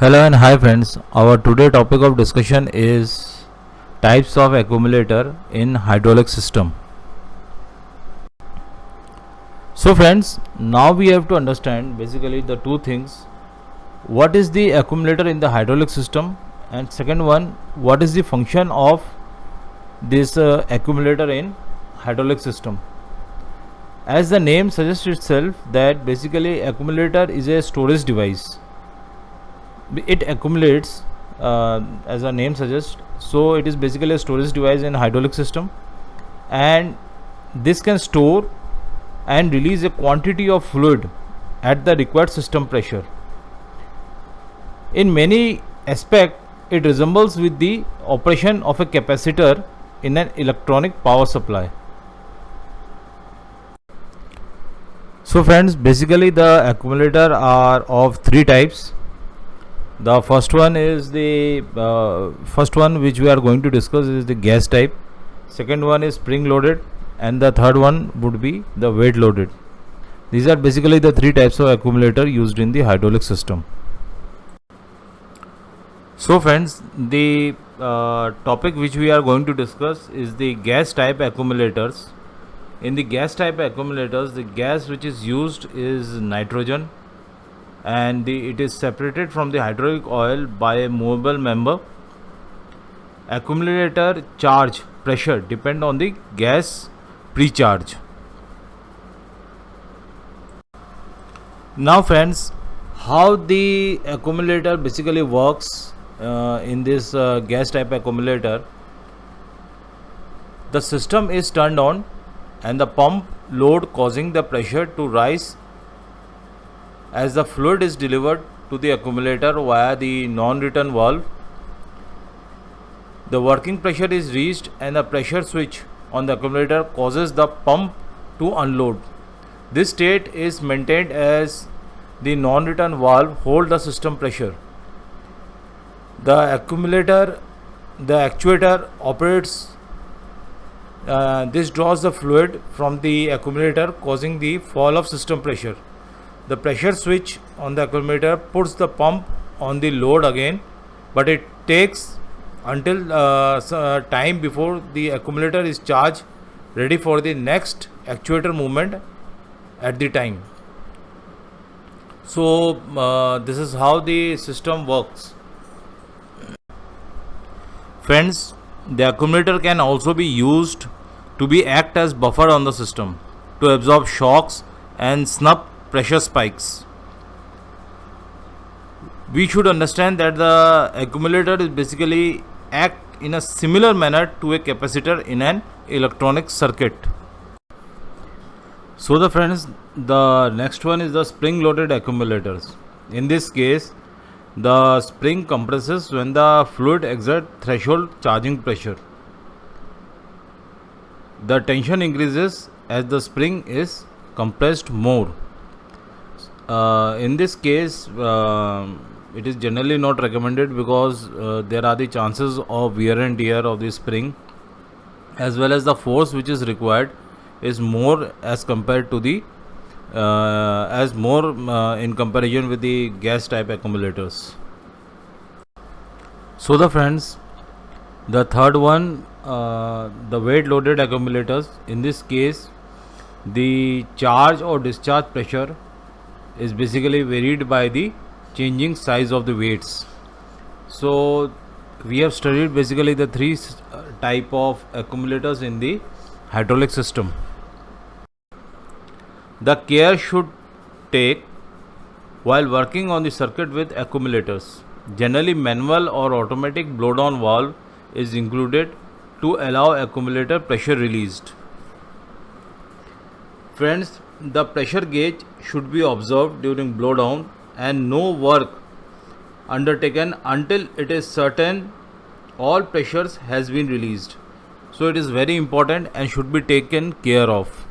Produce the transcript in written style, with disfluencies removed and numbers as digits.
Hello and hi friends. Our today topic of discussion is types of accumulator in hydraulic system. So friends, now we have to understand basically the two things. What is the accumulator in the hydraulic system, and second one, what is the function of this accumulator in hydraulic system. As the name suggests itself that basically accumulator is a storage device. It accumulates as the name suggests, so it is basically a storage device in hydraulic system, and this can store and release a quantity of fluid at the required system pressure. In many aspects it resembles with the operation of a capacitor in an electronic power supply. So friends, basically the accumulator are of three types. The first one is the first one which we are going to discuss is the gas type. Second one is spring loaded, and the third one would be the weight loaded. These are basically the three types of accumulator used in the hydraulic system. So friends, the topic which we are going to discuss is the gas type accumulators. In the gas type accumulators, the gas which is used is nitrogen, and it is separated from the hydraulic oil by a movable member. Accumulator charge pressure depend on the gas pre-charge. Now friends, how the accumulator basically works in this gas type accumulator. The system is turned on and the pump load causing the pressure to rise as the fluid is delivered to the accumulator via the non-return valve. The working pressure is reached and the pressure switch on the accumulator causes the pump to unload. This state is maintained as the non-return valve hold the system pressure. The actuator operates. This draws the fluid from the accumulator causing the fall of system pressure. The pressure switch on the accumulator puts the pump on the load again, but it takes until time before the accumulator is charged ready for the next actuator movement at the time. So this is how the system works. Friends, the accumulator can also be used to be act as buffer on the system to absorb shocks and snap pressure spikes. We should understand that the accumulator is basically act in a similar manner to a capacitor in an electronic circuit. So the friends, the next one is the spring loaded accumulators. In this case, the spring compresses when the fluid exerts threshold charging pressure. The tension increases as the spring is compressed more. In this case, it is generally not recommended because there are the chances of wear and tear of the spring, as well as the force which is required is more as compared to the in comparison with the gas type accumulators. So the friends, the third one, the weight loaded accumulators. In this case, the charge or discharge pressure is basically varied by the changing size of the weights. So we have studied basically the three type of accumulators in the hydraulic system. The care should take while working on the circuit with accumulators. Generally manual or automatic blowdown valve is included to allow accumulator pressure released. Friends, the pressure gauge should be observed during blowdown and no work undertaken until it is certain all pressures has been released. So it is very important and should be taken care of.